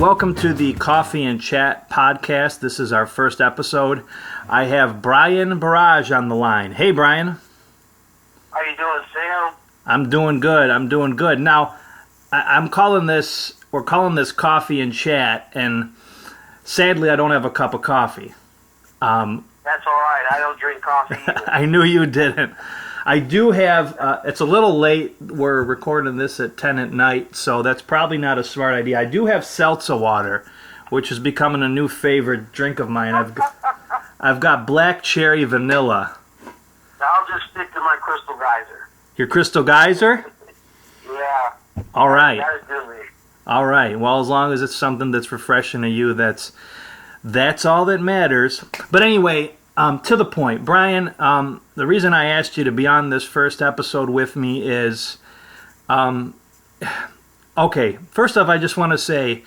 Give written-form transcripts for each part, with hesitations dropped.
welcome to the Coffee and Chat podcast. This is our first episode. I have Bryan Burrage on the line. Hey, Bryan. How you doing, Sam? I'm doing good. Now, we're calling this Coffee and Chat, and sadly, I don't have a cup of coffee. That's all right. I don't drink coffee either. I knew you didn't. I do have, it's a little late, we're recording this at 10 at night, so that's probably not a smart idea. I do have seltzer water, which is becoming a new favorite drink of mine. I've got black cherry vanilla. I'll just stick to my Crystal Geyser. Your Crystal Geyser? Yeah. All right. That'll do me. All right. Well, as long as it's something that's refreshing to you, that's all that matters. But anyway, to the point, Bryan, the reason I asked you to be on this first episode with me is, okay, first off, I just want to say,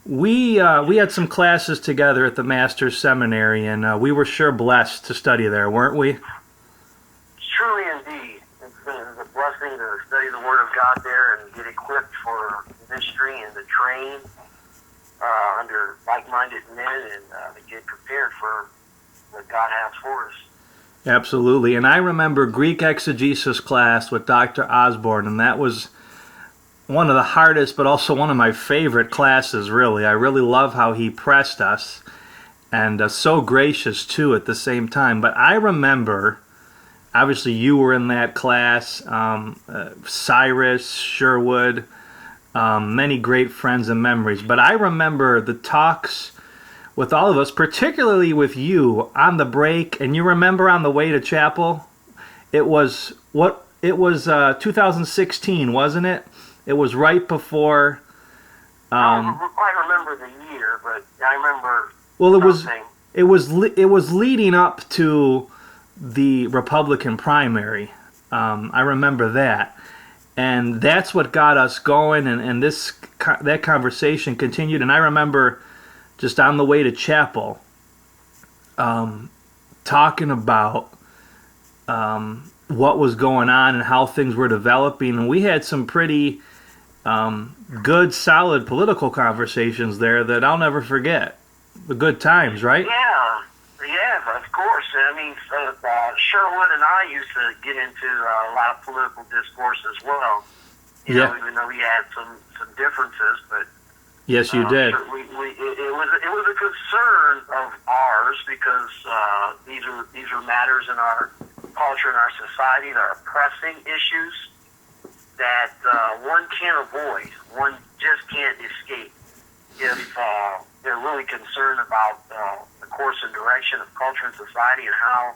we had some classes together at the Master's Seminary, and we were sure blessed to study there, weren't we? Truly indeed. It's been a blessing to study the Word of God there and get equipped for ministry and to train under like-minded men and to get prepared for what God has for us. Absolutely. And I remember Greek exegesis class with Dr. Osborne, and that was one of the hardest, but also one of my favorite classes, really. I really love how he pressed us, and so gracious, too, at the same time. But I remember, obviously, you were in that class, Cyrus, Sherwood, many great friends and memories. But I remember the talks with all of us, particularly with you on the break, and you remember on the way to chapel, it was 2016, wasn't it? It was right before. I don't quite remember the year, but I remember. Well, something. it was leading up to the Republican primary. I remember that, and that's what got us going, and that conversation continued, and I remember just on the way to chapel, talking about what was going on and how things were developing. And we had some pretty good, solid political conversations there that I'll never forget. The good times, right? Yeah, of course. I mean, Sherwood and I used to get into a lot of political discourse as well. You know, even though we had some differences, but yes, you did. It was a concern of ours because these are matters in our culture and our society that are pressing issues that one can't avoid. One just can't escape if they're really concerned about the course and direction of culture and society and how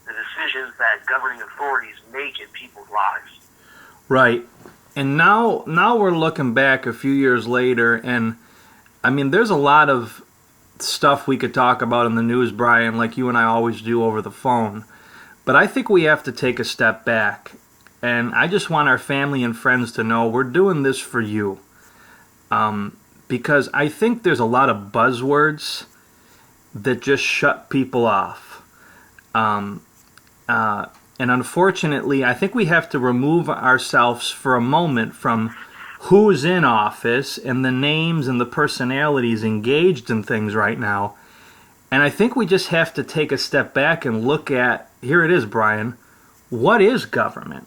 the decisions that governing authorities make in people's lives. Right. And now we're looking back a few years later, and I mean, there's a lot of stuff we could talk about in the news, Bryan, like you and I always do over the phone. But I think we have to take a step back, and I just want our family and friends to know we're doing this for you. Because I think there's a lot of buzzwords that just shut people off. And unfortunately, I think we have to remove ourselves for a moment from who's in office and the names and the personalities engaged in things right now. And I think we just have to take a step back and look at, here it is, Bryan, what is government?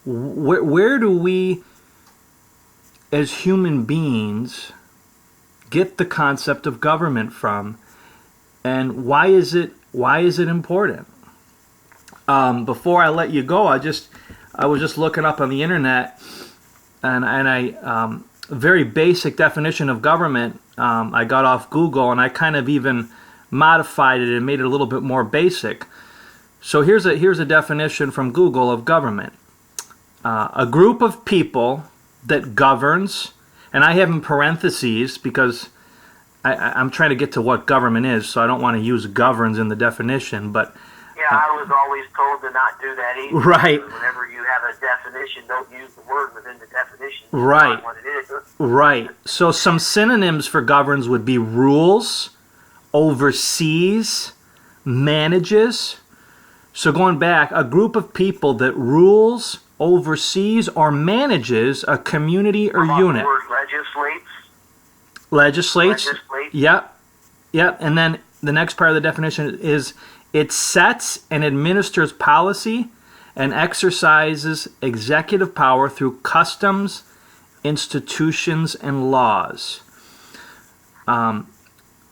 Where do we, as human beings, get the concept of government from? And why is it important? Before I let you go, I was just looking up on the internet, and I very basic definition of government. I got off Google, and I kind of even modified it and made it a little bit more basic. So here's a definition from Google of government: a group of people that governs, and I have in parentheses because I'm trying to get to what government is, so I don't want to use governs in the definition, but. Yeah, I was always told to not do that either. Right. Whenever you have a definition, don't use the word within the definition. Right. What it is. Right. So some synonyms for governs would be rules, oversees, manages. So going back, a group of people that rules, oversees, or manages a community or unit. The word legislates. Legislates. Legislate. Yep. Yep. And then the next part of the definition is it sets and administers policy and exercises executive power through customs, institutions, and laws. And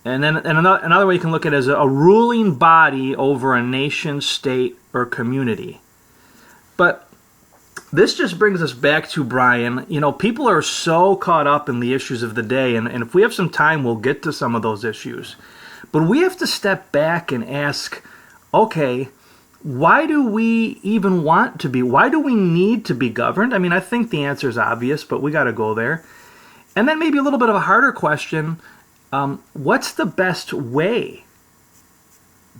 then another way you can look at it is a ruling body over a nation, state, or community. But this just brings us back to, Bryan, people are so caught up in the issues of the day, and if we have some time, we'll get to some of those issues. But we have to step back and ask, okay, why do we even why do we need to be governed? I mean, I think the answer is obvious, but we got to go there. And then maybe a little bit of a harder question, what's the best way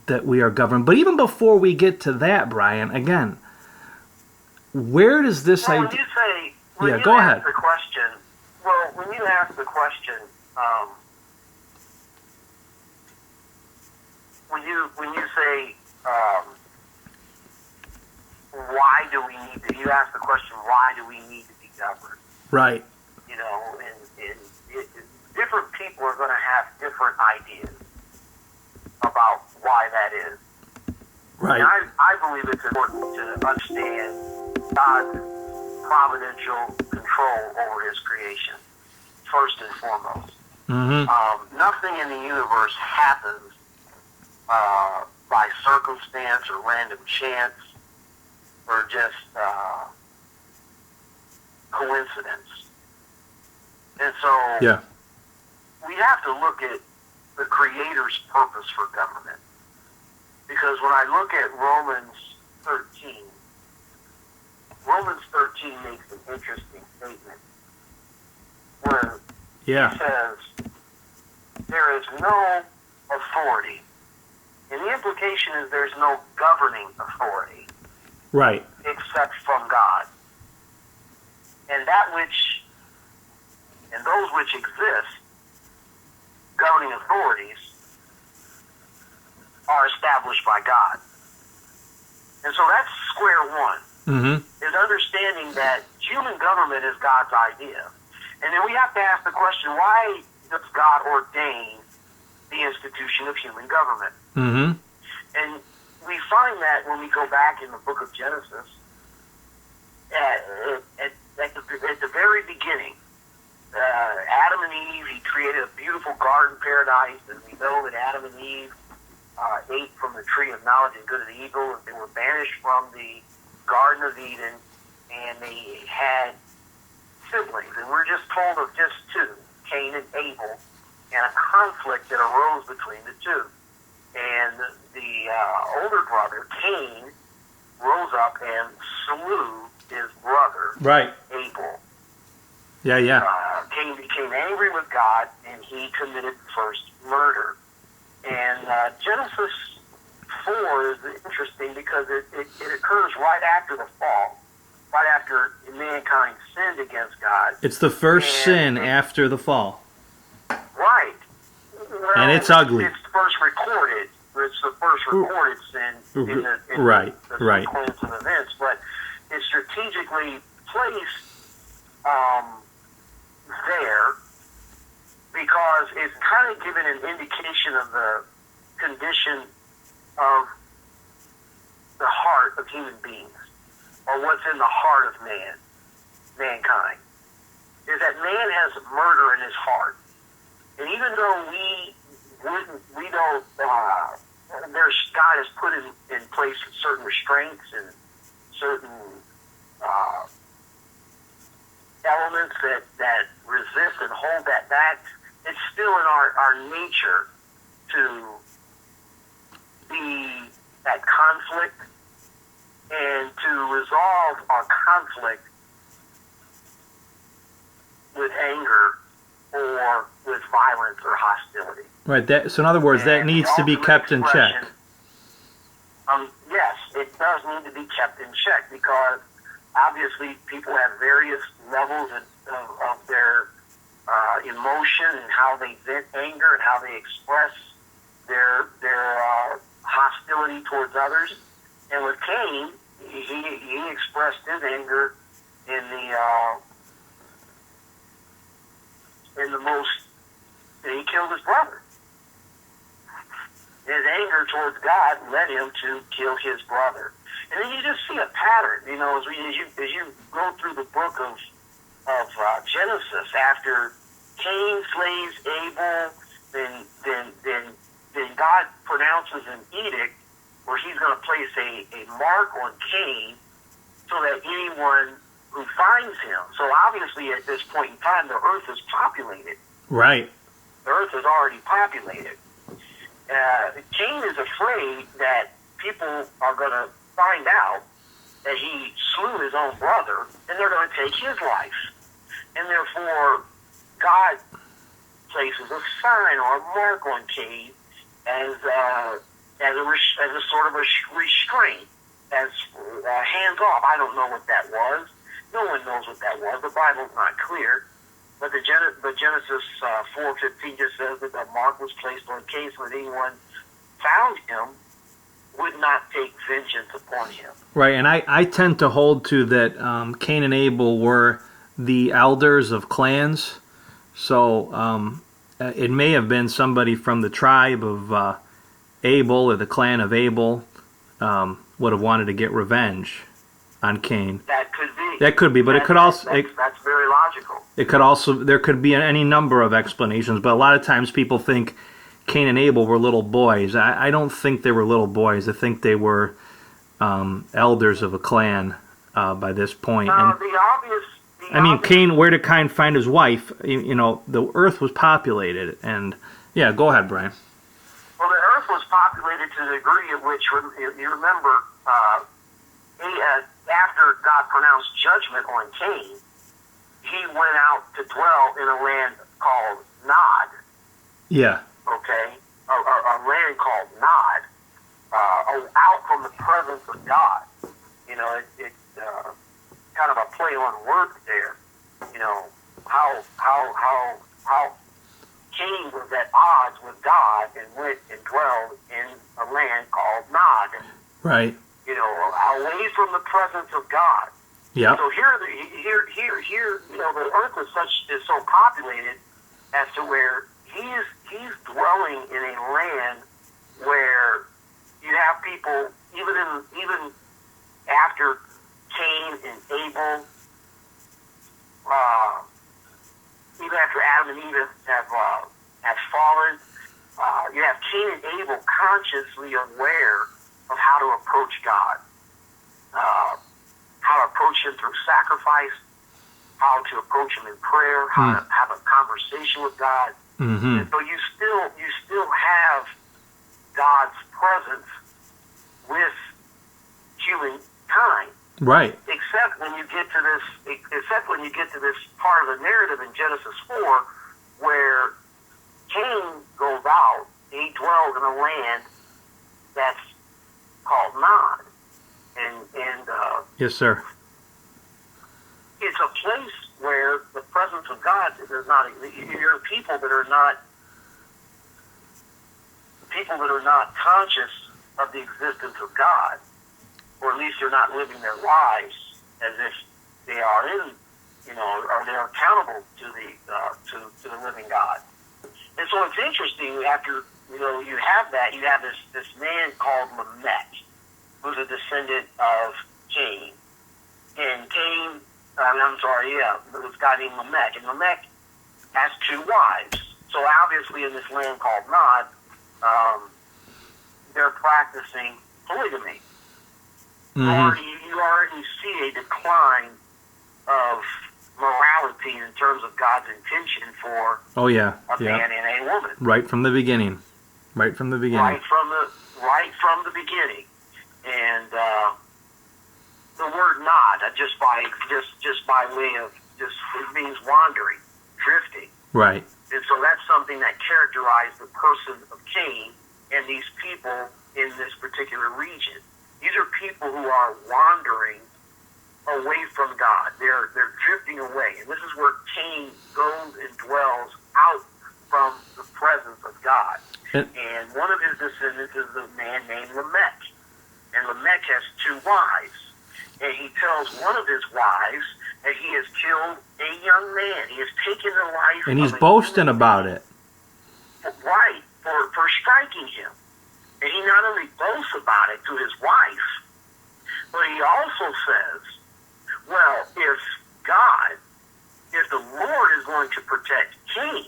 that we are governed? But even before we get to that, Bryan, again, where does this Well, idea... when you go ask ahead. the question, when you ask the question, when you say, why do we need to, you ask the question, why do we need to be governed? Right. And different people are going to have different ideas about why that is. Right. And I believe it's important to understand God's providential control over his creation, first and foremost. Mm-hmm. Nothing in the universe happens by circumstance or random chance or just coincidence. And so we have to look at the Creator's purpose for government. Because when I look at Romans 13 makes an interesting statement where it says, there is no authority. And the implication is there's no governing authority. Right. Except from God. And those which exist, governing authorities, are established by God. And so that's square one. Mm-hmm. Is understanding that human government is God's idea. And then we have to ask the question, why does God ordain the institution of human government? Mm-hmm. And we find that when we go back in the book of Genesis, at the very beginning, Adam and Eve, he created a beautiful garden paradise, and we know that Adam and Eve ate from the tree of knowledge and good and evil, and they were banished from the Garden of Eden, and they had siblings, and we're just told of just two, Cain and Abel, and a conflict that arose between the two. And the older brother, Cain, rose up and slew his brother, Right. Abel. Yeah. Cain became angry with God, and he committed first murder. And Genesis 4 is interesting because it occurs right after the fall, right after mankind sinned against God. It's the first sin after the fall. Right. Well, And it's ugly. It's first recorded. It's the first recorded sin in the sequence of events, but it's strategically placed there because it's kind of given an indication of the condition of the heart of human beings, or what's in the heart of mankind, is that man has murder in his heart. And even though God has put in place certain restraints and certain elements that resist and hold that back, it's still in our nature to be that conflict and to resolve our conflict with anger or with violence or hostility. Right. So in other words, that needs to be kept in check. Yes, it does need to be kept in check because obviously people have various levels of their emotion and how they vent anger and how they express their hostility towards others. And with Cain, he expressed his anger in the most and he killed his brother. His anger towards God led him to kill his brother. And then you just see a pattern, as you go through the book of Genesis. After Cain slays Abel, then God pronounces an edict where he's going to place a mark on Cain so that anyone who finds him. So obviously at this point in time, the earth is populated. Right. The earth is already populated. Cain is afraid that people are going to find out that he slew his own brother, and they're going to take his life. And therefore, God places a sign or a mark on Cain as a sort of a restraint, as hands off. I don't know what that was. No one knows what that was. The Bible's not clear. But the Genesis 4:15 just says that the mark was placed on Cain so that anyone found him would not take vengeance upon him. Right, and I tend to hold to that Cain and Abel were the elders of clans. So it may have been somebody from the tribe of Abel or the clan of Abel would have wanted to get revenge on Cain. That could be. That could be, but it could also... That's very logical. It could also... There could be any number of explanations, but a lot of times people think Cain and Abel were little boys. I don't think they were little boys. I think they were elders of a clan by this point. Cain, where did Cain find his wife? The earth was populated. And, yeah, go ahead, Brian. Well, the earth was populated to the degree at which, you remember, after God pronounced judgment on Cain, he went out to dwell in a land called Nod. Yeah. Okay? A land called Nod, out from the presence of God. It's kind of a play on words there. How Cain was at odds with God and went and dwelled in a land called Nod. Right. Away from the presence of God. Yeah. So here, the earth is so populated as to where he's dwelling in a land where you have people, even after Cain and Abel, even after Adam and Eve have fallen, you have Cain and Abel consciously aware of how to approach God, how to approach Him through sacrifice, how to approach Him in prayer, how to have a conversation with God. Mm-hmm. And so you still have God's presence with humankind. Right. Except when you get to this part of the narrative in Genesis 4, where Cain goes out, he dwells in a land that's called Nod, and yes, sir. It's a place where the presence of God is not. You're people that are not conscious of the existence of God, or at least they're not living their lives as if they are or they are accountable to the living God. And so it's interesting. After you have this man called Lamech, who's a descendant of Cain, and Cain. It was a guy named Lamech, and Lamech has two wives. So obviously, in this land called Nod, they're practicing polygamy. Mm-hmm. You already see a decline of morality in terms of God's intention for a man and a woman. Right from the beginning. Right from the beginning. Right from the beginning. And the word nod, just by way of it means wandering, drifting. Right. And so that's something that characterized the person of Cain and these people in this particular region. These are people who are wandering away from God. They're drifting away. And this is where Cain goes and dwells out from the presence of God. And one of his descendants is a man named Lamech. And Lamech has two wives. And he tells one of his wives that he has killed a young man. He has taken the life and he's of boasting about it. right for striking him. And he not only boasts about it to his wife, but he also says, well, if the Lord is going to protect Cain,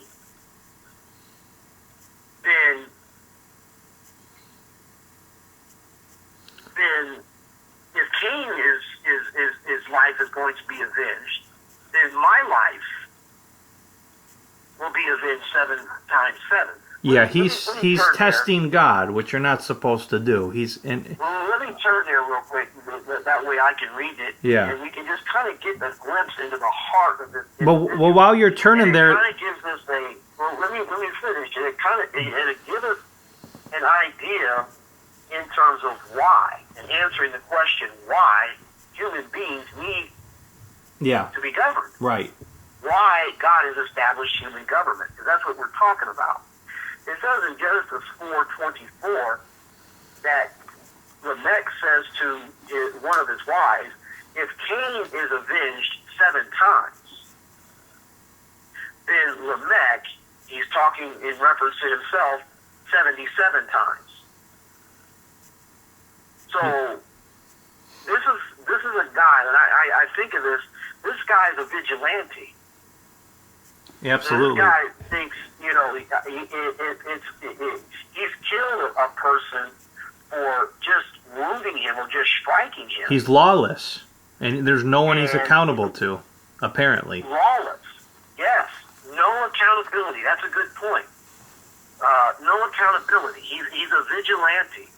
then if Cain his life is going to be avenged, then my life will be avenged 7 times 7. Yeah, Let me he's turn testing God, which you're not supposed to do. Well, let me turn there real quick. That way I can read it. Yeah. And we can just kind of get a glimpse into the heart of this. Well, while you're turning there, It kind of gives us let me finish. It gives us an idea in terms of why, and answering the question why human beings need to be governed. Right. Why God has established human government. Because that's what we're talking about. It says in Genesis 4:24 that Lamech says to one of his wives, if Cain is avenged 7 times, then Lamech, he's talking in reference to himself, 77 times. So this is a guy, and I think of this guy is a vigilante. Absolutely. This guy thinks, he's killed a person for just wounding him or just striking him. He's lawless, and there's no one he's accountable to, apparently. Lawless, yes. No accountability. That's a good point. No accountability. He's a vigilante,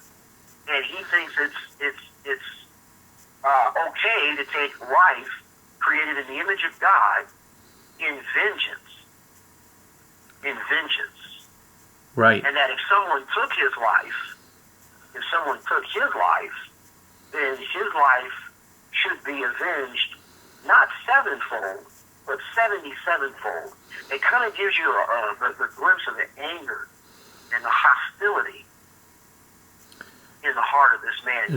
and he thinks it's okay to take life created in the image of God in vengeance. Right. And that if someone took his life, then his life should be avenged not 7-fold, but 77-fold. It kind of gives you the glimpse of the anger and the hostility in the heart of this man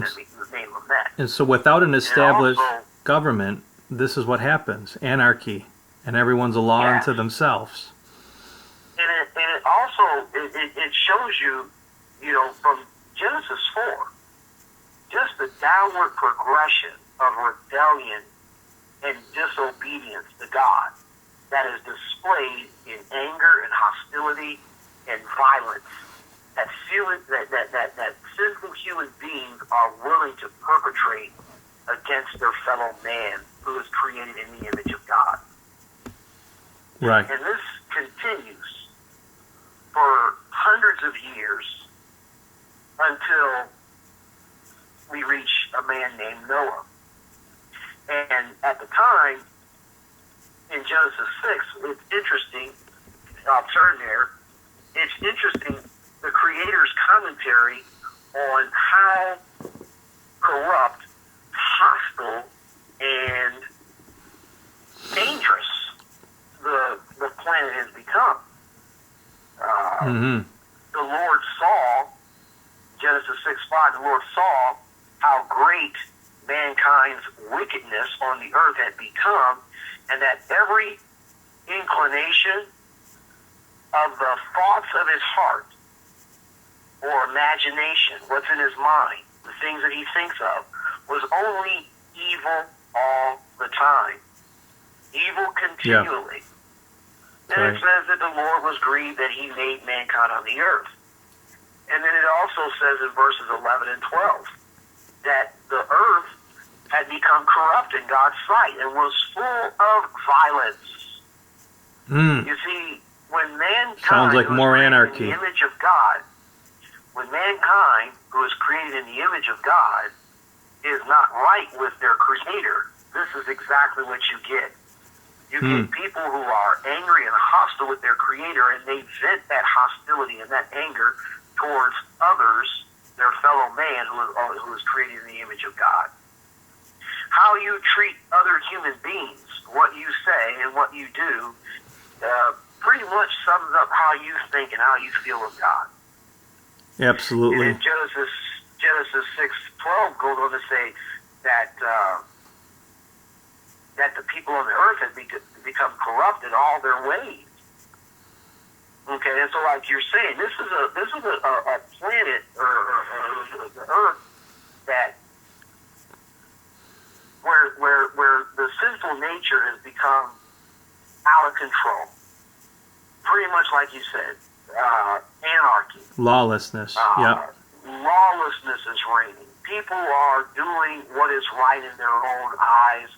named Lamech. And so without an established government, this is what happens. Anarchy. And everyone's a law unto themselves. And it also shows you, from Genesis 4, just the downward progression of rebellion and disobedience to God that is displayed in anger and hostility and violence that sinful human beings are willing to perpetrate against their fellow man who is created in the image of God. Right. And this continues for hundreds of years until we reach a man named Noah. And at the time, in Genesis 6, it's interesting, I'll turn there, it's interesting, the Creator's commentary on how corrupt, hostile, and dangerous the planet has become. The Lord saw, Genesis 6:5, the Lord saw how great mankind's wickedness on the earth had become, and that every inclination of the thoughts of his heart or imagination, what's in his mind, the things that he thinks of, was only evil all the time. Evil continually. And it says that the Lord was grieved that he made mankind on the earth. And then it also says in verses 11 and 12 that the earth had become corrupt in God's sight and was full of violence. You see, when mankind sounds like more anarchy. In the image of God, when mankind, who is created in the image of God, is not right with their Creator, this is exactly what you get. You get people who are angry and hostile with their Creator, and they vent that hostility and that anger towards others, their fellow man who is created in the image of God. How you treat other human beings, what you say and what you do, pretty much sums up how you think and how you feel of God. Absolutely. And in Genesis 6:12 goes on to say that that the people on the earth have become corrupt in all their ways. Okay, and so like you're saying, this is a planet or the Earth that where the sinful nature has become out of control. Pretty much like you said, anarchy. Lawlessness. Yep. Lawlessness is reigning. People are doing what is right in their own eyes,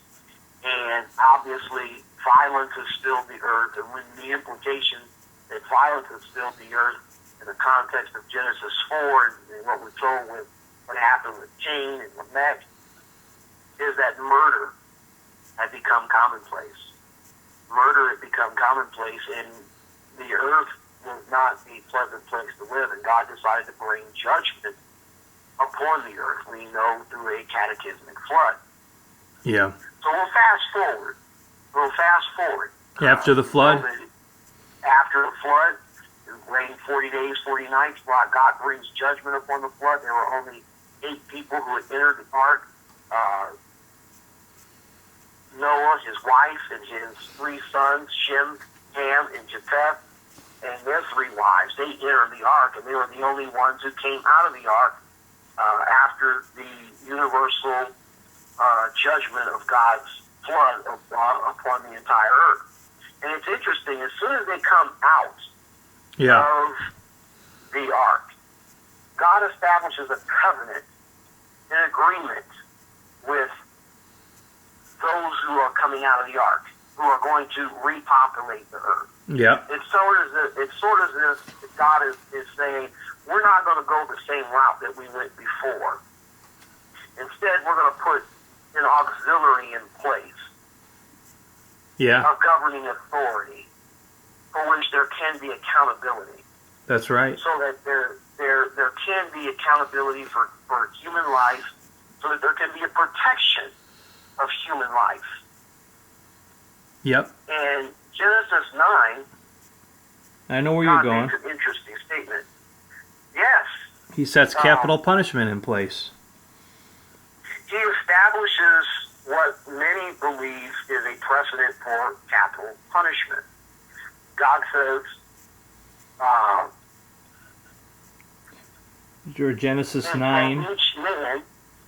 and obviously violence has filled the earth. And when the implication that violence has filled the earth in the context of Genesis 4 and what we're told with what happened with Cain and Lamech is that murder had become commonplace. Murder had become commonplace, and the earth will not be a pleasant place to live, and God decided to bring judgment upon the earth, we know, through a cataclysmic flood. Yeah. So we'll fast forward. After the flood? After the flood, it rained 40 days, 40 nights. God brings judgment upon the flood. There were only 8 people who had entered the ark. Noah, his wife, and his 3 sons, Shem, Ham, and Japheth, and their 3 wives. They entered the ark, and they were the only ones who came out of the ark after the universal judgment of God's flood upon the entire earth. And it's interesting, as soon as they come out of the ark, God establishes a covenant, an agreement with those who are coming out of the ark, who are going to repopulate the earth. Yeah. It's sort of as if God is saying, we're not going to go the same route that we went before. Instead, we're going to put an auxiliary in place. Yeah. A governing authority for which there can be accountability. That's right. So that there can be accountability for human life, so that there can be a protection of human life. Yep. And Genesis 9, I know where you're God going. makes an interesting statement. Yes. He sets capital punishment in place. He establishes what many believe is a precedent for capital punishment. God says, Genesis 9. From each man,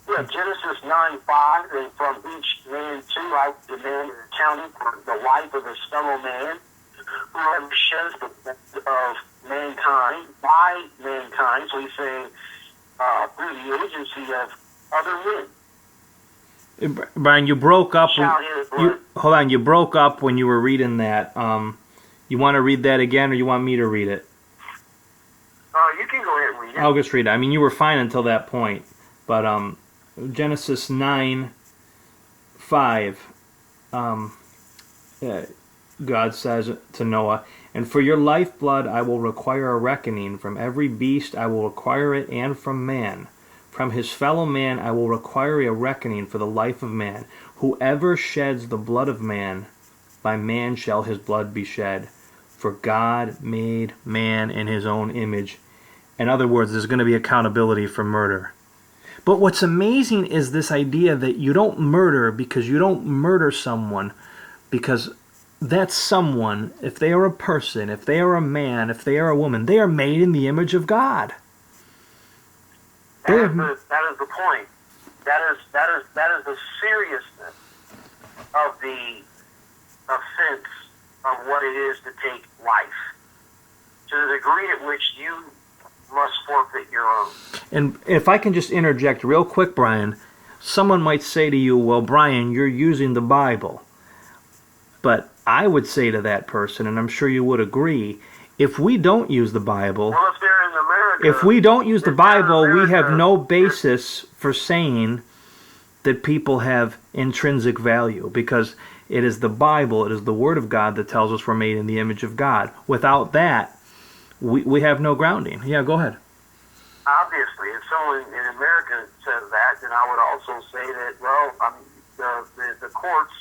Genesis 9:5, and from each man too I demand an accounting for the life of his fellow man, whoever sheds the blood of mankind, by mankind, so he's saying through the agency of other men. Bryan, you broke up. Hold on, you broke up when you were reading that. You want to read that again, or you want me to read it? You can go ahead and read it. I'll just read it. I mean, you were fine until that point, but Genesis 9:5. God says to Noah, "And for your lifeblood I will require a reckoning. From every beast I will require it, and from man. From his fellow man I will require a reckoning for the life of man. Whoever sheds the blood of man, by man shall his blood be shed. For God made man in his own image." In other words, there's going to be accountability for murder. But what's amazing is this idea that you don't murder because you don't murder someone because that someone, if they are a person, if they are a man, if they are a woman, they are made in the image of God. That is the point. That is the seriousness of the offense of what it is to take life. To the degree at which you must forfeit your own. And if I can just interject real quick, Bryan, someone might say to you, well, Bryan, you're using the Bible. But I would say to that person, and I'm sure you would agree, if we don't use the Bible, well, if they're in America, if we don't use the Bible, we have no basis for saying that people have intrinsic value, because it is the Bible, it is the Word of God that tells us we're made in the image of God. Without that, we have no grounding. Yeah, go ahead. Obviously, if someone in America says that, then I would also say that, well, the courts,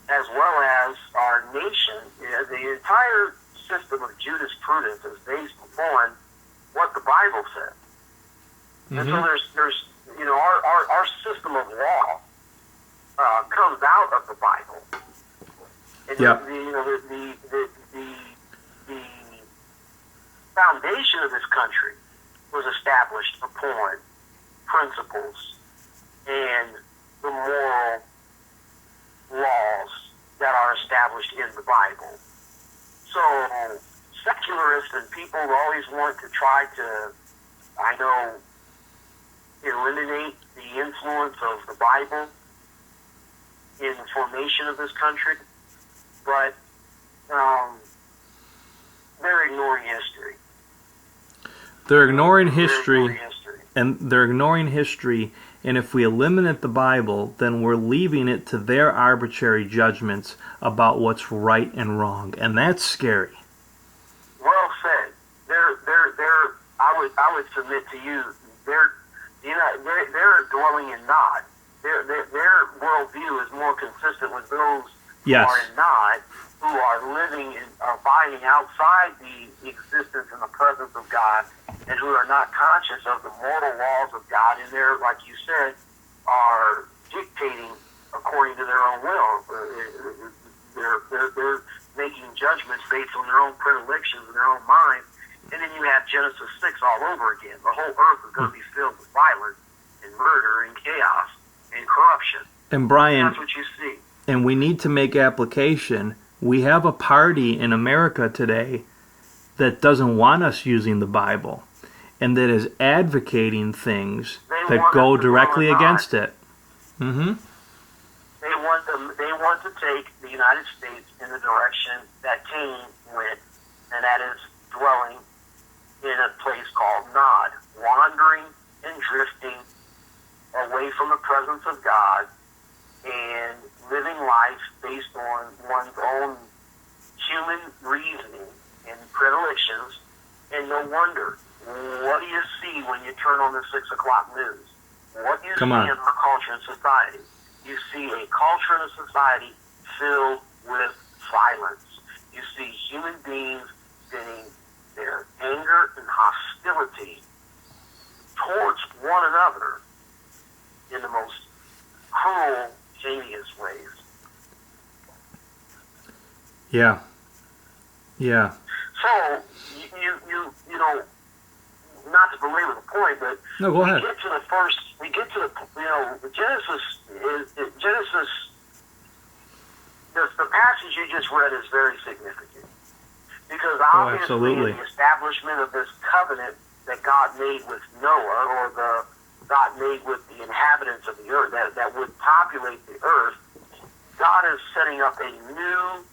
as well as our nation, the entire system of jurisprudence is based upon what the Bible says. Mm-hmm. And so there's our system of law comes out of the Bible. And yeah. the foundation of this country was established upon principles and the moral laws that are established in the Bible. So secularists and people who always want to try to, I know, eliminate the influence of the Bible in the formation of this country, but they're ignoring history. They're ignoring history, and they're ignoring history, and if we eliminate the Bible, then we're leaving it to their arbitrary judgments about what's right and wrong, and that's scary. Well said. I would submit to you, they're dwelling in Nod. Their worldview is more consistent with those who Yes. are in Nod, who are living and abiding outside the existence and the presence of God, and who are not conscious of the moral laws of God, and they're, like you said, are dictating according to their own will. They're making judgments based on their own predilections and their own minds. And then you have Genesis 6 all over again. The whole earth is going to be filled with violence and murder and chaos and corruption. And Bryan, that's what you see. And we need to make application. We have a party in America today that doesn't want us using the Bible, and that is advocating things that go directly against it. Mm-hmm. They want to take the United States in the direction that Cain went, and that is dwelling in a place called Nod, wandering and drifting away from the presence of God and living life based on one's own human reasoning and predilections. And no wonder, what do you see when you turn on the 6 o'clock news? What do you see in our culture and society? You see a culture and a society filled with violence. You see human beings getting their anger and hostility towards one another in the most cruel, heinous ways. Yeah. Yeah. So you know, not to belabor the point, but no, go ahead. We get to the Genesis. The passage you just read is very significant because obviously the establishment of this covenant that God made with Noah, or God made with the inhabitants of the earth that would populate the earth, God is setting up a new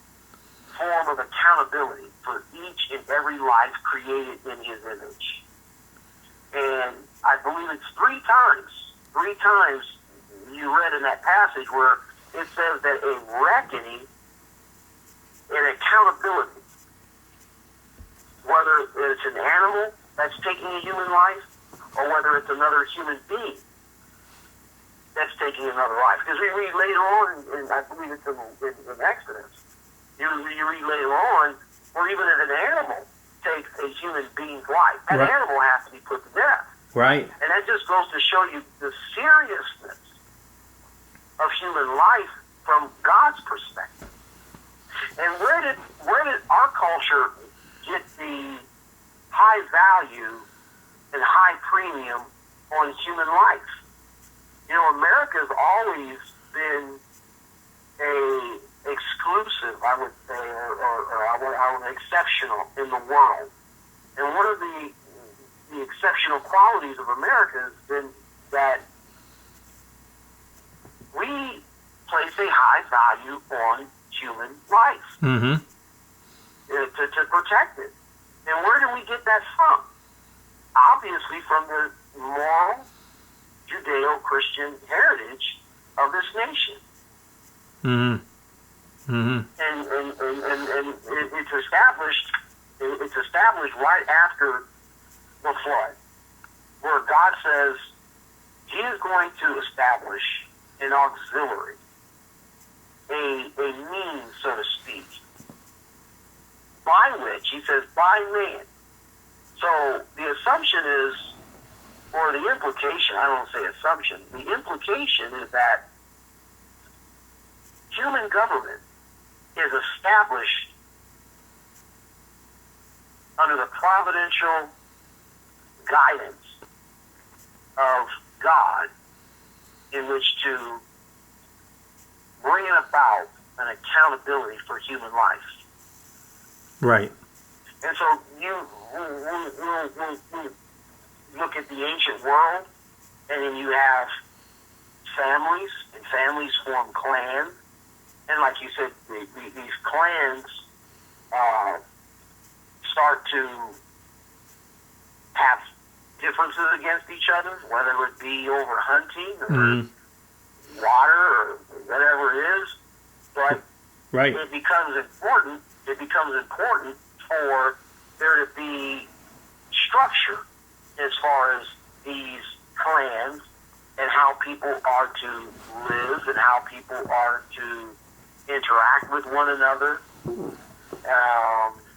form of accountability for each and every life created in His image. And I believe it's three times you read in that passage where it says that a reckoning and accountability, whether it's an animal that's taking a human life or whether it's another human being that's taking another life. Because we read later on, and I believe it's in Exodus, you read later on, or even if an animal takes a human being's life, that animal has to be put to death. Right. And that just goes to show you the seriousness of human life from God's perspective. And where did our culture get the high value and high premium on human life? You know, America's always been a exclusive, I would say, or exceptional in the world. And one of the exceptional qualities of America has been that we place a high value on human life to protect it. And where do we get that from? Obviously from the moral Judeo-Christian heritage of this nation. And it's established right after the flood, where God says He is going to establish an auxiliary, a means, so to speak, by which, He says, by man. So the assumption is, or the implication, I don't say assumption, the implication is that human government is established under the providential guidance of God in which to bring about an accountability for human life. Right. And so we'll look at the ancient world, and then you have families, and families form clans. And like you said, these clans start to have differences against each other, whether it be over hunting or water or whatever it is. But right. it becomes important. It becomes important for there to be structure as far as these clans and how people are to live and how people are to interact with one another.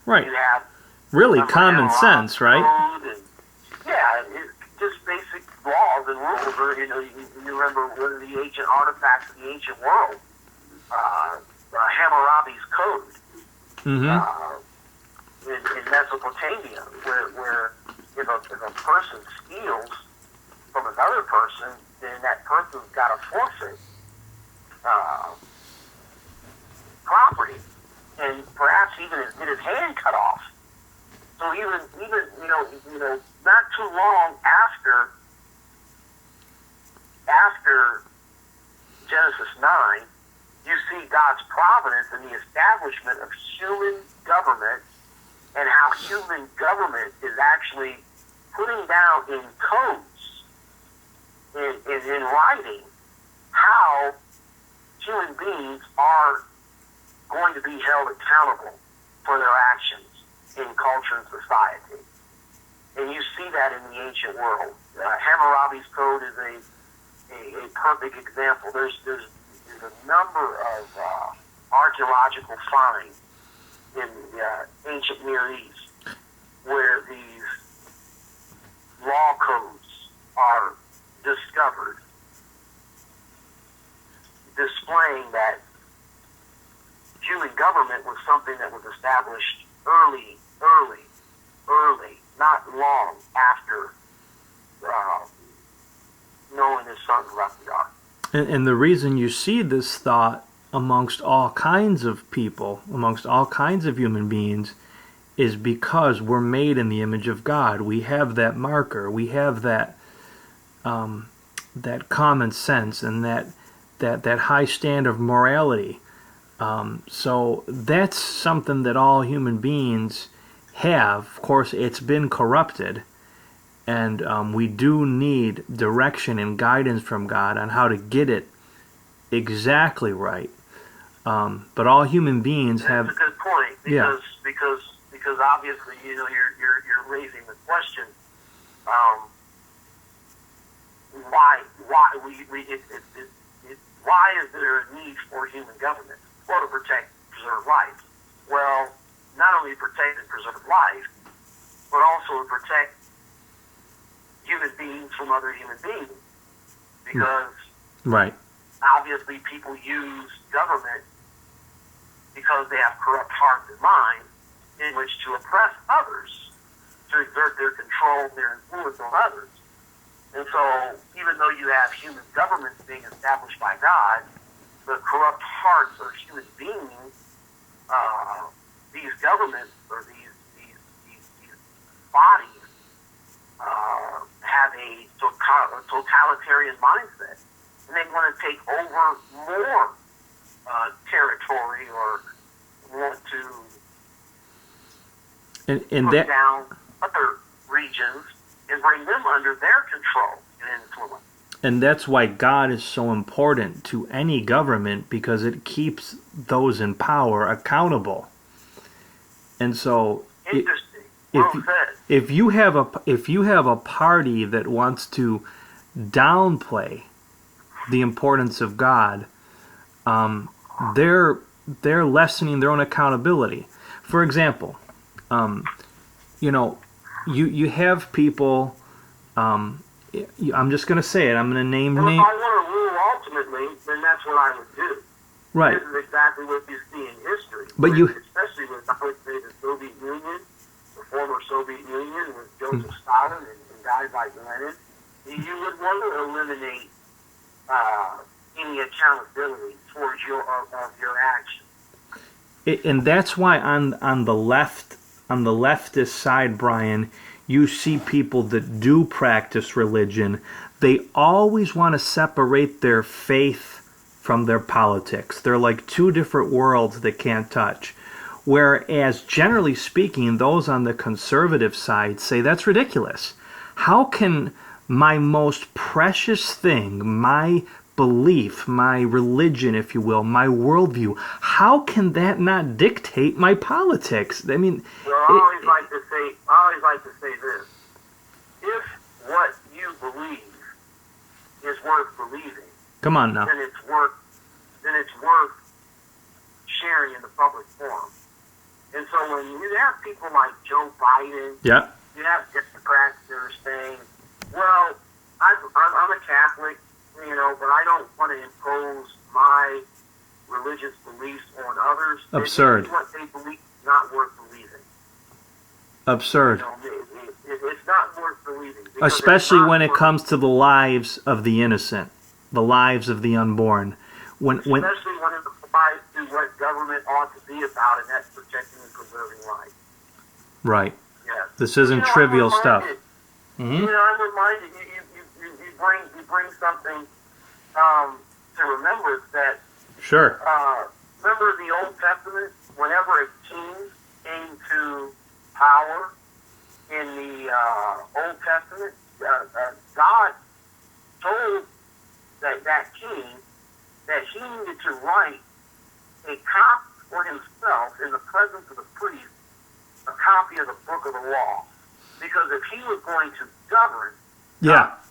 Right. You have really common sense, right? And, yeah, just basic laws and rules. Or, you remember one of the ancient artifacts of the ancient world, Hammurabi's Code. In Mesopotamia, where if a person steals from another person, then that person's got to forfeit property, and perhaps even get his hand cut off. So even not too long after Genesis 9, you see God's providence in the establishment of human government, and how human government is actually putting down in codes, in writing, how human beings are going to be held accountable for their actions in culture and society. And you see that in the ancient world. Hammurabi's Code is a perfect example. There's a number of archaeological finds in the ancient Near East where these law codes are discovered, displaying that human government was something that was established early, not long after Noah and his sons left the ark. And the reason you see this thought amongst all kinds of people, amongst all kinds of human beings, is because we're made in the image of God. We have that marker. We have that that common sense and that high standard of morality. So that's something that all human beings have. Of course, it's been corrupted, and we do need direction and guidance from God on how to get it exactly right. But all human beings have. That's a good point, because obviously you're raising the question. Why is there a need for human government? Well, to protect, preserve life. Well, not only protect and preserve life, but also to protect human beings from other human beings. Because right. Obviously people use government because they have corrupt hearts and minds in which to oppress others, to exert their control, their influence on others. And so, even though you have human governments being established by God, the corrupt hearts of human beings, these governments or these bodies have a totalitarian mindset, and they want to take over more territory or want to put down other regions and bring them under their control and influence. And that's why God is so important to any government, because it keeps those in power accountable. And so, if you have a party that wants to downplay the importance of God, they're lessening their own accountability. For example, you have people. I'm just going to say it. I'm going to name names. If I want to rule ultimately, then that's what I would do. Right. This is exactly what you see in history. But especially with, I would say, the Soviet Union, the former Soviet Union with Joseph Stalin and guys like Lenin, you would want to eliminate any accountability towards your actions. And that's why on the leftist side, Bryan, you see people that do practice religion. They always want to separate their faith from their politics. They're like two different worlds that can't touch. Whereas, generally speaking, those on the conservative side say that's ridiculous. How can my most precious thing, my belief, my religion, if you will, my worldview, how can that not dictate my politics? I mean, well, I always like to say this: if what you believe is worth believing, come on now, then it's worth sharing in the public forum. And so when you have people like Joe Biden, yeah, you have Democrats that are saying, "Well, I'm a Catholic, but I don't want to impose my religious beliefs on others." Absurd. What they believe is not worth believing. Absurd. It's not worth believing. Especially when it comes to the lives of the innocent, the lives of the unborn. Especially when it applies to what government ought to be about, and that's protecting and preserving life. Right. Yes. This isn't trivial stuff. Mm-hmm. I'm reminded you bring something to remember that. Sure. Remember the Old Testament, whenever a king came to power in the Old Testament, God told that king that he needed to write a copy for himself in the presence of the priest, a copy of the book of the law. Because if he was going to govern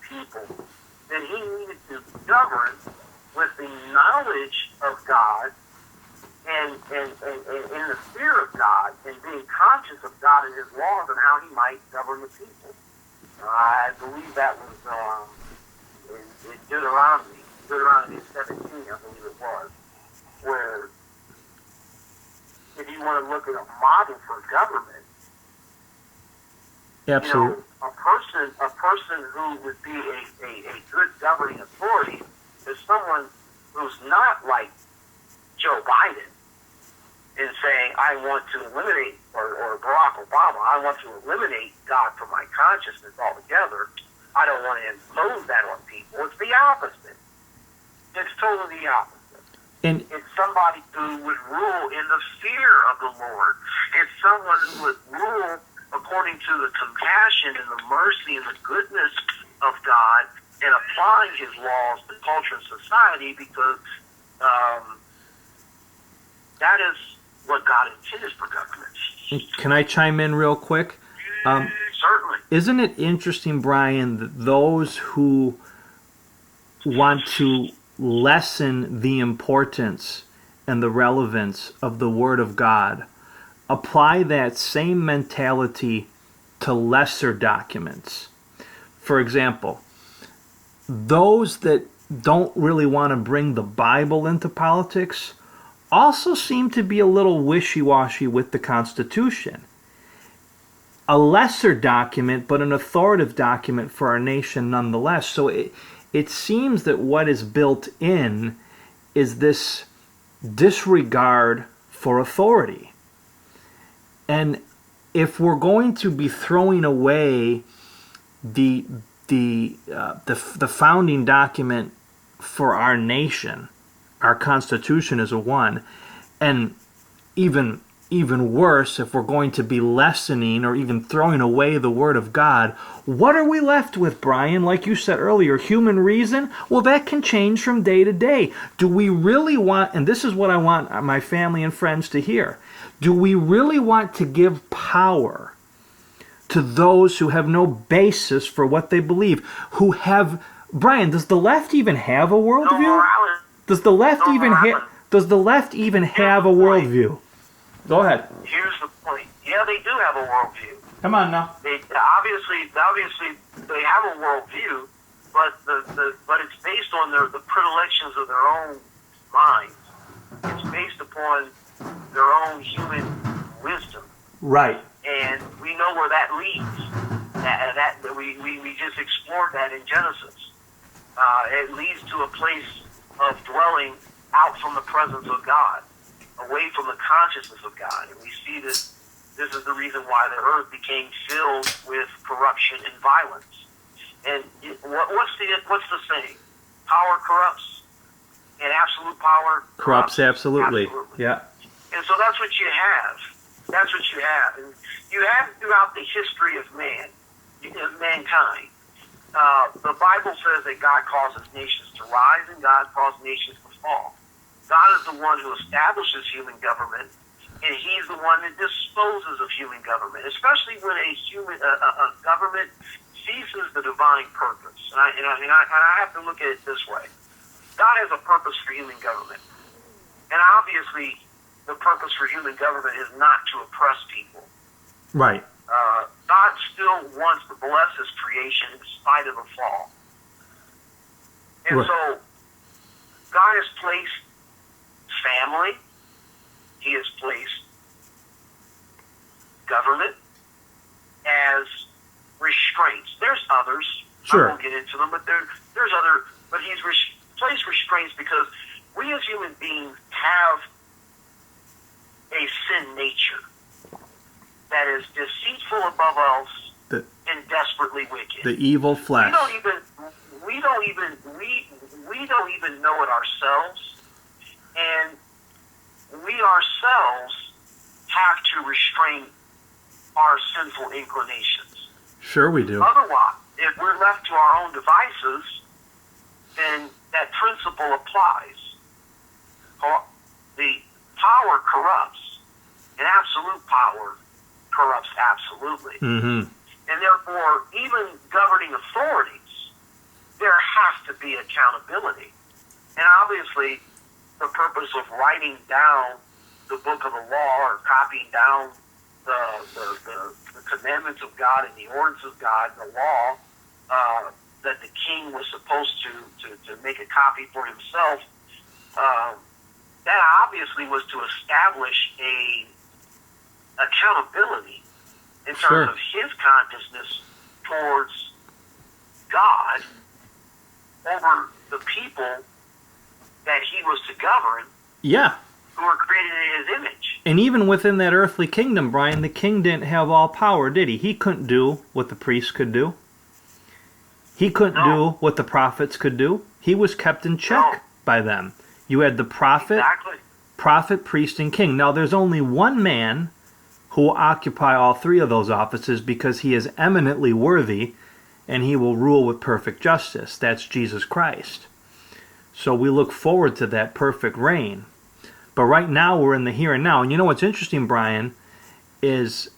people, then he needed to govern with the knowledge of God and in the fear of God and being conscious of God and his laws and how he might govern the people. I believe that was in Deuteronomy 17, I believe it was, where if you want to look at a model for government, absolutely. A person who would be a good governing authority is someone who's not like Joe Biden in saying, I want to eliminate, or Barack Obama, I want to eliminate God from my consciousness altogether. I don't want to impose that on people. It's the opposite. It's totally the opposite. And it's somebody who would rule in the fear of the Lord. It's someone who would rule according to the compassion and the mercy and the goodness of God and applying his laws to culture and society, because that is what God intended for government. Can I chime in real quick? Certainly. Isn't it interesting, Bryan, that those who want to lessen the importance and the relevance of the Word of God apply that same mentality to lesser documents? For example, those that don't really want to bring the Bible into politics also seem to be a little wishy-washy with the Constitution. A lesser document, but an authoritative document for our nation nonetheless. So it seems that what is built in is this disregard for authority. And if we're going to be throwing away the founding document for our nation, our Constitution is a one, and even worse, if we're going to be lessening or even throwing away the Word of God, what are we left with, Bryan? Like you said earlier, human reason? Well, that can change from day to day. Do we really want, and this is what I want my family and friends to hear, do we really want to give power to those who have no basis for what they believe, who have, Bryan, does the left even have a worldview? Does the left even have a worldview? Go ahead. Here's the point. Yeah, they do have a worldview. Come on now. They obviously they have a worldview, but it's based on the predilections of their own minds. It's based upon their own human wisdom. Right. And we know where that leads. We just explored that in Genesis. It leads to a place of dwelling out from the presence of God, away from the consciousness of God. And we see that this is the reason why the earth became filled with corruption and violence. And what's the saying? Power corrupts, and absolute power Corrupts absolutely. Yeah. And so that's what you have. That's what you have. And you have throughout the history of mankind. The Bible says that God causes nations to rise and God causes nations to fall. God is the one who establishes human government, and He's the one that disposes of human government, especially when a government ceases the divine purpose. And I have to look at it this way. God has a purpose for human government. And obviously, the purpose for human government is not to oppress people. Right. God still wants to bless His creation in spite of the fall. And so, God has placed family, He has placed government as restraints. There's others. Sure. I won't get into them, but there's other. But He's placed restraints because we as human beings have a sin nature that is deceitful above else and desperately wicked. The evil flesh. We don't even know it ourselves, and we ourselves have to restrain our sinful inclinations. Sure we do. Otherwise, if we're left to our own devices, then that principle applies. The power corrupts, and absolute power corrupts absolutely. Mm-hmm. And therefore, even governing authorities, there has to be accountability. And obviously, the purpose of writing down the book of the law or copying down the commandments of God and the ordinances of God, the law, that the king was supposed to make a copy for himself, that obviously was to establish a accountability in terms of his consciousness towards God over the people that he was to govern. Yeah. Who were created in his image. And even within that earthly kingdom, Bryan, the king didn't have all power, did he? He couldn't do what the priests could do. He couldn't do what the prophets could do. He was kept in check by them. You had the prophet, priest, and king. Now, there's only one man who will occupy all three of those offices because he is eminently worthy and he will rule with perfect justice. That's Jesus Christ. So we look forward to that perfect reign. But right now we're in the here and now. And you know what's interesting, Bryan, is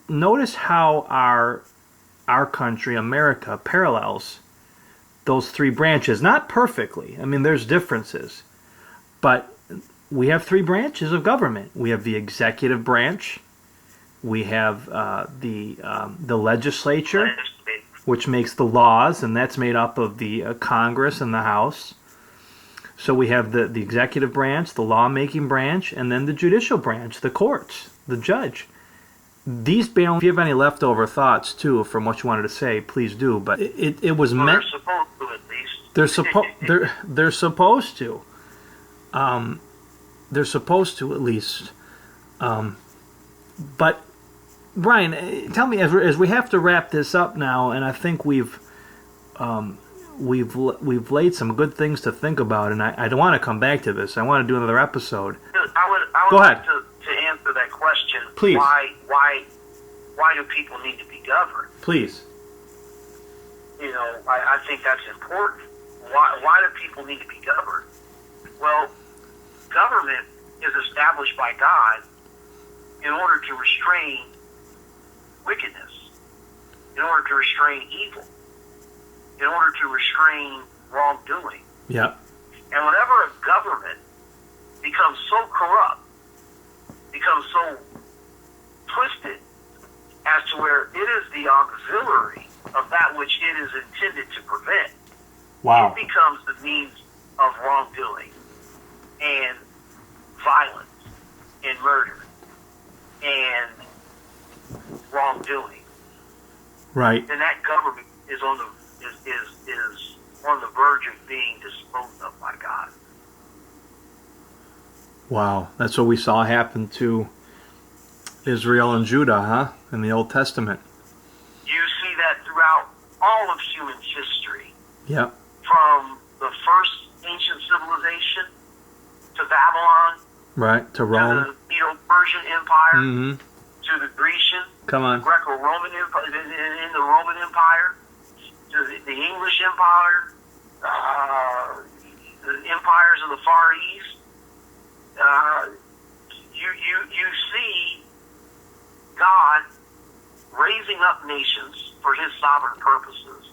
notice how our country, America, parallels those three branches. Not perfectly. I mean, there's differences. But we have three branches of government. We have the executive branch. We have the legislature, which makes the laws, and that's made up of the Congress and the House. So we have the executive branch, the lawmaking branch, and then the judicial branch, the courts, the judge. These balance. If you have any leftover thoughts, too, from what you wanted to say, please do. But it was meant... They're supposed to, at least. They're supposed to. They're supposed to, at least. But, Bryan, tell me, as we have to wrap this up now, and I think we've laid some good things to think about, and I don't want to come back to this. I want to do another episode. I would Go ahead. like to answer that question. Please. Why do people need to be governed? Please. You know, I think that's important. Why do people need to be governed? Well, government is established by God in order to restrain wickedness, in order to restrain evil, in order to restrain wrongdoing. Yeah. And whenever a government becomes so corrupt, becomes so twisted as to where it is the auxiliary of that which it is intended to prevent, it becomes the means of wrongdoing and violence and murder and wrongdoing, Right. then that government is on the verge of being disposed of by God. Wow. That's what we saw happen to Israel and Judah, huh? In the Old Testament. You see that throughout all of human history, Yep. from the first ancient civilization to Babylon, Right. To Rome. to the Medo-Persian Empire, Mm-hmm. to the Grecian, Come on. Greco-Roman Empire, in the Roman Empire, to the English Empire, the empires of the Far East. You see God raising up nations for His sovereign purposes.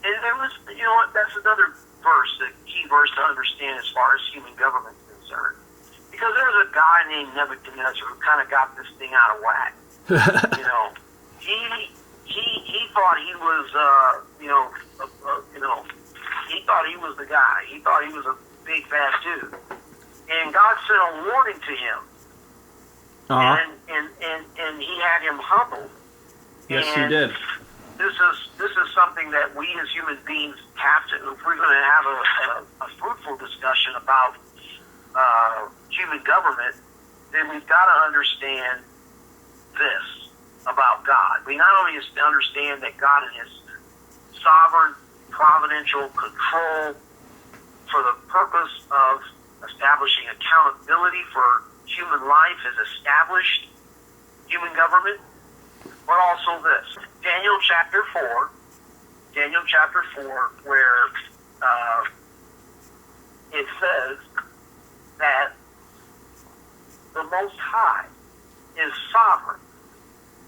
And there was, you know what, that's another verse, the key verse to understand as far as human government is concerned. Because there was a guy named Nebuchadnezzar who kind of got this thing out of whack. You know, he thought he was, he thought he was the guy. He thought he was a big fat dude. And God sent a warning to him. Uh-huh. And he had him humbled. Yes, and he did. This is something that we as human beings have to, if we're going to have a fruitful discussion about human government, then we've got to understand this about God. We not only understand that God in His sovereign, providential control for the purpose of establishing accountability for human life has established human government, but also this. Daniel chapter 4, where it says that the Most High is sovereign.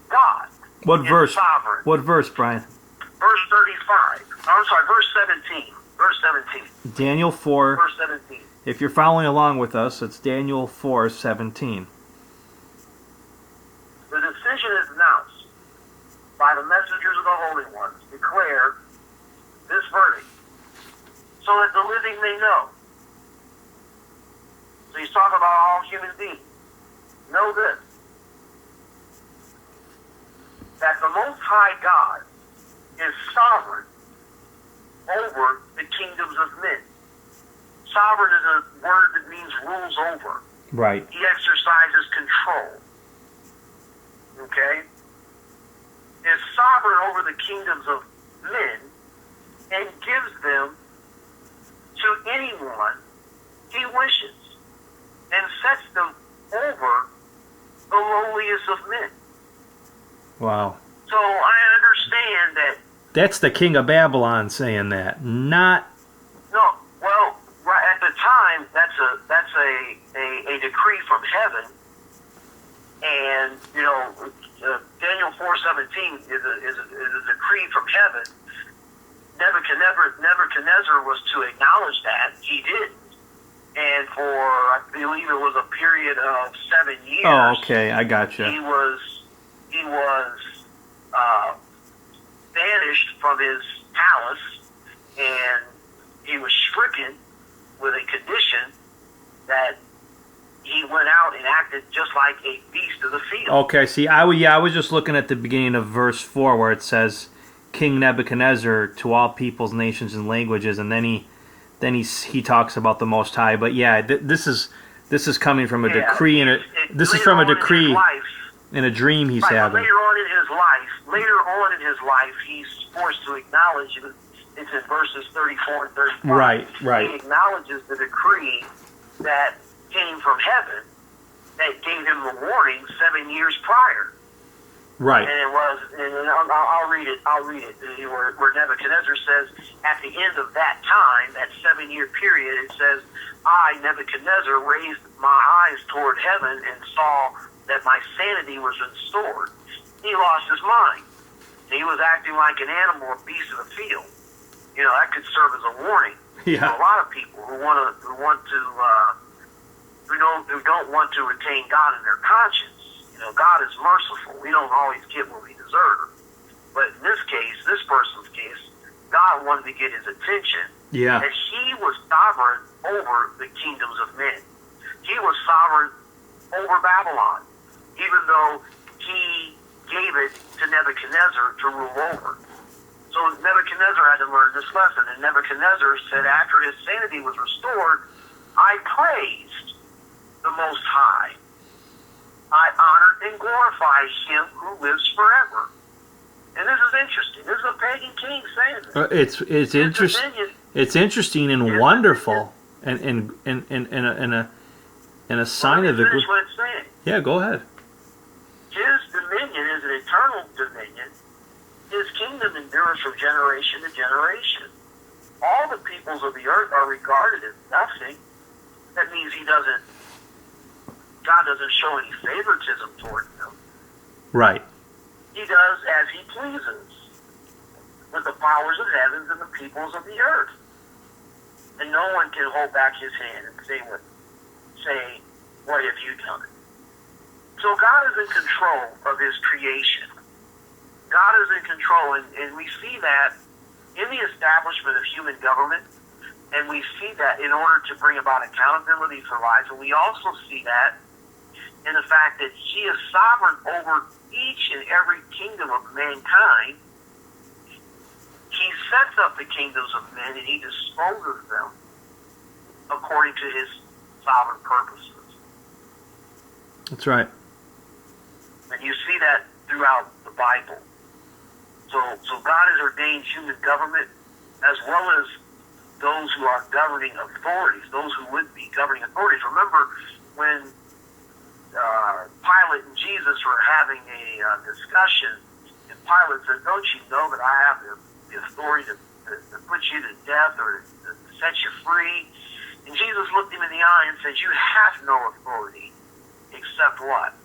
God What is verse? sovereign. What verse, Brian? Verse 35. I'm sorry, verse 17. Verse 17. Daniel 4. Verse 17. If you're following along with us, it's Daniel 4:17. The decision is announced by the messengers of the Holy Ones. Declare this verdict, so that the living may know. So he's talking about all human beings. Know this, that the Most High God is sovereign over the kingdoms of men. Sovereign is a word that means rules over. Right. He exercises control. Okay? Is sovereign over the kingdoms of men and gives them to anyone He wishes and sets them over the lowliest of men. Wow. So I understand that. That's the king of Babylon saying that, not. No, well, right at the time, that's a decree from heaven, and you know, Daniel 4:17 is a decree from heaven. Nebuchadnezzar was to acknowledge that. He didn't, and for I believe it was a period of 7 years. Oh, okay, I gotcha. He was banished from his palace, and he was stricken with a condition that he went out and acted just like a beast of the field. Okay, see, I was just looking at the beginning of verse 4 where it says, King Nebuchadnezzar to all peoples, nations, and languages, and then he talks about the Most High. But yeah, this is coming from a decree, and this is from a decree in a dream he's having. Later on in his life, he's forced to acknowledge it. It's in verses 34 and 35. Right. He acknowledges the decree that came from heaven that gave him the warning 7 years prior. Right. And it was, and I'll read it, where Nebuchadnezzar says, at the end of that time, that 7-year period, it says, I, Nebuchadnezzar, raised my eyes toward heaven and saw that my sanity was restored. He lost his mind. He was acting like an animal, a beast of the field. You know, that could serve as a warning to a lot of people who don't want to retain God in their conscience. You know, God is merciful. We don't always get what we deserve. But in this case, this person's case, God wanted to get his attention. Yeah. That he was sovereign over the kingdoms of men. He was sovereign over Babylon, even though he gave it to Nebuchadnezzar to rule over. So Nebuchadnezzar had to learn this lesson, and Nebuchadnezzar said after his sanity was restored, I praised the Most High. I honored and glorified him who lives forever. And this is interesting. This is a pagan king saying this. It's interesting. It's interesting and wonderful, and a sign of the. Finish what it's saying. Yeah, go ahead. His dominion is an eternal dominion. His kingdom endures from generation to generation. All the peoples of the earth are regarded as nothing. That means God doesn't show any favoritism toward them. Right. He does as he pleases with the powers of heavens and the peoples of the earth. And no one can hold back his hand and say, what have you done? So God is in control of his creation. God is in control, and we see that in the establishment of human government, and we see that in order to bring about accountability for lives, and we also see that in the fact that he is sovereign over each and every kingdom of mankind. He sets up the kingdoms of men, and he disposes them according to his sovereign purposes. That's right. And you see that throughout the Bible. So God has ordained human government as well as those who are governing authorities, those who would be governing authorities. Remember when Pilate and Jesus were having a discussion, and Pilate said, don't you know that I have the authority to put you to death or to set you free? And Jesus looked him in the eye and said, you have no authority except what?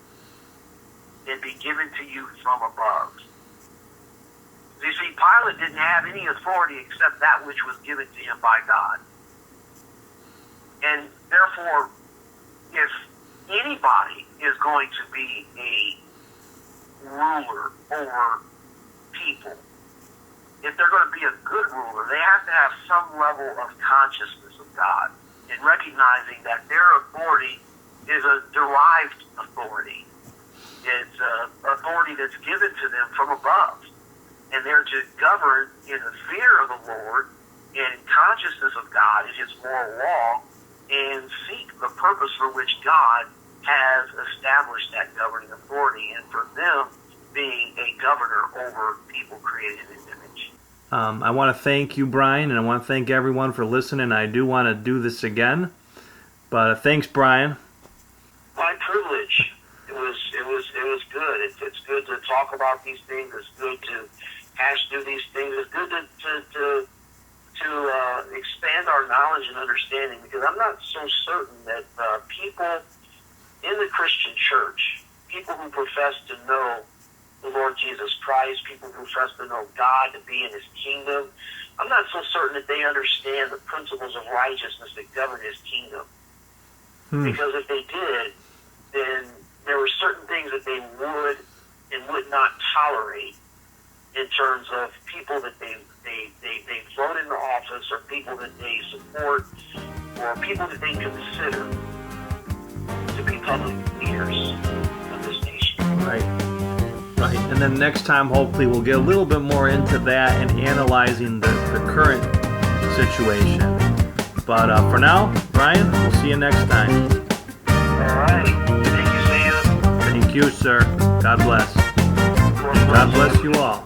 It be given to you from above. You see, Pilate didn't have any authority except that which was given to him by God. And therefore, if anybody is going to be a ruler over people, if they're going to be a good ruler, they have to have some level of consciousness of God and recognizing that their authority is a derived authority. It's authority that's given to them from above. And they're to govern in the fear of the Lord and in consciousness of God and his moral law and seek the purpose for which God has established that governing authority, and for them being a governor over people created in his image. I want to thank you, Bryan, and I want to thank everyone for listening. I do want to do this again, but thanks, Bryan. My privilege. It was good. It's good to talk about these things. It's good to hash through these things. It's good to expand our knowledge and understanding, because I'm not so certain that people in the Christian church, people who profess to know the Lord Jesus Christ, people who profess to know God, to be in his kingdom, I'm not so certain that they understand the principles of righteousness that govern his kingdom. Because if they did, then there were certain things that they would and would not tolerate in terms of people that they vote into office, or people that they support, or people that they consider to be public leaders of this nation. Right. And then next time, hopefully, we'll get a little bit more into that and analyzing the current situation. But for now, Bryan, we'll see you next time. All right. Thank you, Sam. Thank you, sir. God bless. God bless you all.